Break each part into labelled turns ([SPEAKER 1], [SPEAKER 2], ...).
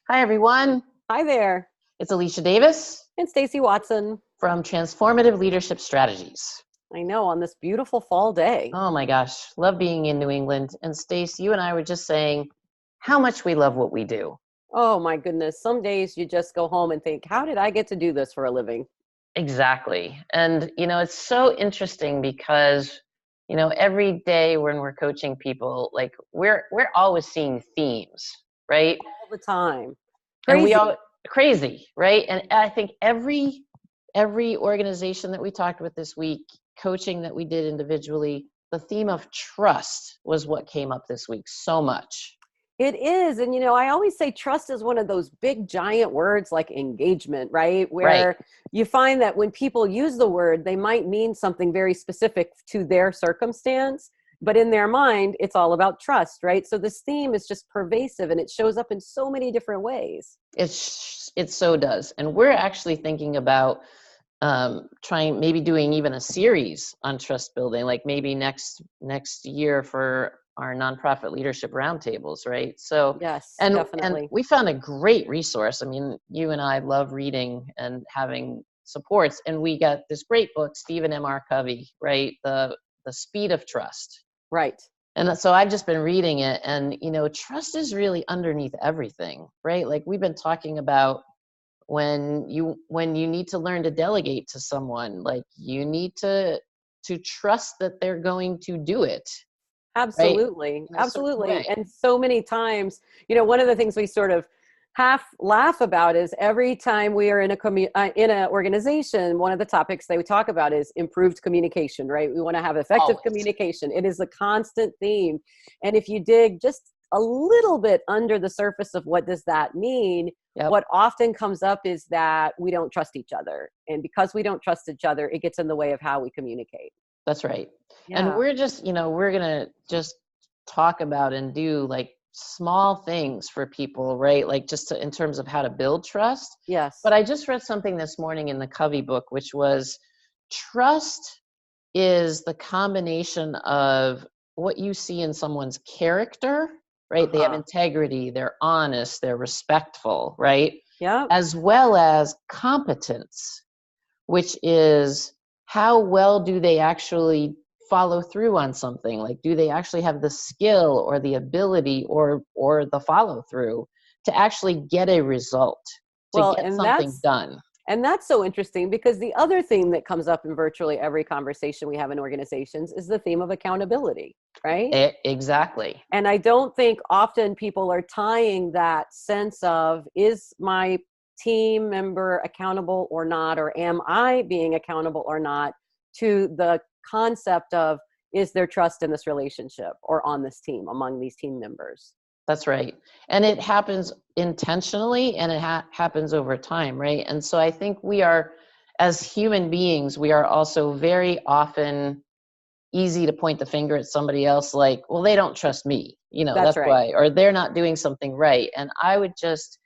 [SPEAKER 1] Hi, everyone.
[SPEAKER 2] Hi there.
[SPEAKER 1] It's Alicia Davis
[SPEAKER 2] And Stacy Watson.
[SPEAKER 1] from Transformative Leadership Strategies.
[SPEAKER 2] I know, on this beautiful fall day.
[SPEAKER 1] Oh my gosh, love being in New England. And Stace, you and I were just saying how much we love what we do.
[SPEAKER 2] Oh my goodness. Some days you just go home and think, how did I get to do this for a living?
[SPEAKER 1] Exactly. And, it's so interesting because, every day when we're coaching people, like we're always seeing themes, right?
[SPEAKER 2] All the time.
[SPEAKER 1] And we
[SPEAKER 2] Crazy.
[SPEAKER 1] all crazy, right? And I think every organization that we talked with this week, coaching that we did individually, the theme of trust was what came up this week so much.
[SPEAKER 2] It is. And, I always say trust is one of those big, giant words like engagement, right?
[SPEAKER 1] Right.
[SPEAKER 2] Where you find that when people use the word, they might mean something very specific to their circumstance. But in their mind, it's all about trust, right? So this theme is just pervasive and it shows up in so many different ways.
[SPEAKER 1] It so does. And we're actually thinking about trying maybe doing even a series on trust building, like maybe next year for our nonprofit leadership roundtables, right? So,
[SPEAKER 2] Yes,
[SPEAKER 1] and
[SPEAKER 2] definitely.
[SPEAKER 1] we found a great resource. I mean, you and I love reading and having supports, and we got this great book, Stephen M.R. Covey, right? The Speed of Trust.
[SPEAKER 2] Right.
[SPEAKER 1] And so I've just been reading it, and trust is really underneath everything, right? Like we've been talking about when you need to learn to delegate to someone, like you need to trust that they're going to do it, right?
[SPEAKER 2] Absolutely.
[SPEAKER 1] In a certain
[SPEAKER 2] Absolutely.
[SPEAKER 1] way.
[SPEAKER 2] And so many times, one of the things we sort of half laugh about is every time we are in in an organization, one of the topics they would talk about is improved communication, right? We want to have effective
[SPEAKER 1] Always.
[SPEAKER 2] communication. It is a constant theme. And if you dig just a little bit under the surface of what does that mean,
[SPEAKER 1] Yep.
[SPEAKER 2] what often comes up is that we don't trust each other. And because we don't trust each other, it gets in the way of how we communicate.
[SPEAKER 1] That's right. And
[SPEAKER 2] Yeah.
[SPEAKER 1] we're just, we're gonna just talk about and do like small things for people, right? Like just in terms of how to build trust.
[SPEAKER 2] Yes.
[SPEAKER 1] But I just read something this morning in the Covey book, which was trust is the combination of what you see in someone's character, right? They have
[SPEAKER 2] Uh-huh.
[SPEAKER 1] integrity, they're honest, they're respectful, right?
[SPEAKER 2] Yep.
[SPEAKER 1] As well as competence, which is how well do they actually follow through on something? Like, do they actually have the skill or the ability or the follow through to actually get a result, to
[SPEAKER 2] Well,
[SPEAKER 1] get something done?
[SPEAKER 2] and that's so interesting because the other theme that comes up in virtually every conversation we have in organizations is the theme of accountability, right?
[SPEAKER 1] Exactly.
[SPEAKER 2] And I don't think often people are tying that sense of, is my team member accountable or not, or am I being accountable or not, to the concept of, is there trust in this relationship or on this team among these team members?
[SPEAKER 1] That's right. And it happens intentionally and it happens over time, right? And so I think we are, as human beings, we are also very often easy to point the finger at somebody else like, well, they don't trust me,
[SPEAKER 2] That's
[SPEAKER 1] that's
[SPEAKER 2] right.
[SPEAKER 1] why, or they're not doing something right. And I would just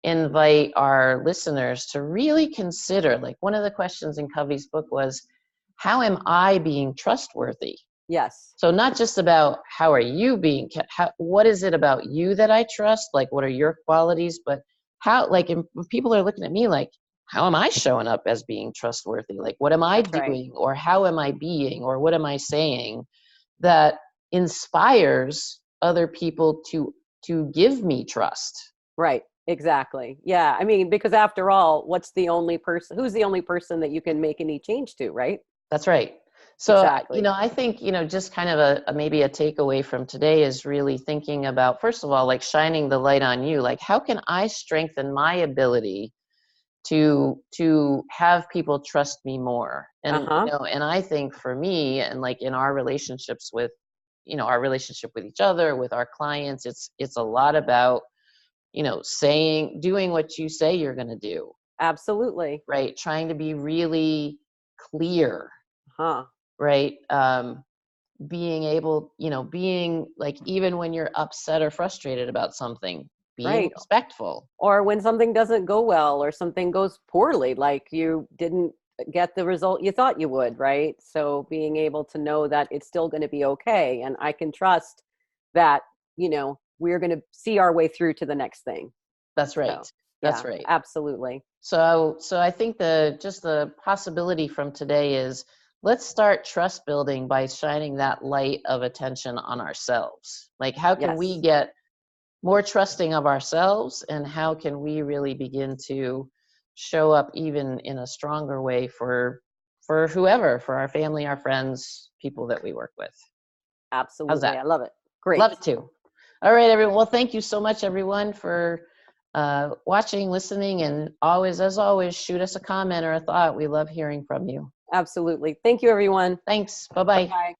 [SPEAKER 1] invite our listeners to really consider, like one of the questions in Covey's book was, how am I being trustworthy?
[SPEAKER 2] Yes.
[SPEAKER 1] So not just about how are you being, what is it about you that I trust? Like, what are your qualities? But how, like, when people are looking at me like, how am I showing up as being trustworthy? Like, what am I
[SPEAKER 2] That's right.
[SPEAKER 1] doing? Or how am I being? Or what am I saying that inspires other people to give me trust?
[SPEAKER 2] Right. Exactly. Yeah. I mean, because after all, who's the only person that you can make any change to, right?
[SPEAKER 1] That's right. So,
[SPEAKER 2] Exactly.
[SPEAKER 1] I think, just kind of maybe a takeaway from today is really thinking about, first of all, like shining the light on you. Like, how can I strengthen my ability to have people trust me more? And,
[SPEAKER 2] Uh-huh.
[SPEAKER 1] and I think for me and like in our relationships with, our relationship with each other, with our clients, it's a lot about, doing what you say you're going to do,
[SPEAKER 2] Absolutely.
[SPEAKER 1] right? Trying to be really clear,
[SPEAKER 2] Huh.
[SPEAKER 1] right? Being able, being like, even when you're upset or frustrated about something, being
[SPEAKER 2] Right.
[SPEAKER 1] respectful.
[SPEAKER 2] Or when something doesn't go well or something goes poorly, like you didn't get the result you thought you would, right? So being able to know that it's still going to be okay. And I can trust that, we're going to see our way through to the next thing.
[SPEAKER 1] That's right.
[SPEAKER 2] So
[SPEAKER 1] That's
[SPEAKER 2] yeah,
[SPEAKER 1] right.
[SPEAKER 2] absolutely.
[SPEAKER 1] So I think the possibility from today is, let's start trust building by shining that light of attention on ourselves. Like, how can we
[SPEAKER 2] Yes,
[SPEAKER 1] get more trusting of ourselves, and how can we really begin to show up even in a stronger way for whoever, for our family, our friends, people that we work with. How's
[SPEAKER 2] absolutely.
[SPEAKER 1] that?
[SPEAKER 2] I love it. Great.
[SPEAKER 1] Love it too. All right, everyone. Well, thank you so much, everyone, for watching, listening, and always, as always, shoot us a comment or a thought. We love hearing from you.
[SPEAKER 2] Absolutely. Thank you, everyone.
[SPEAKER 1] Thanks. Bye-bye.
[SPEAKER 2] Bye.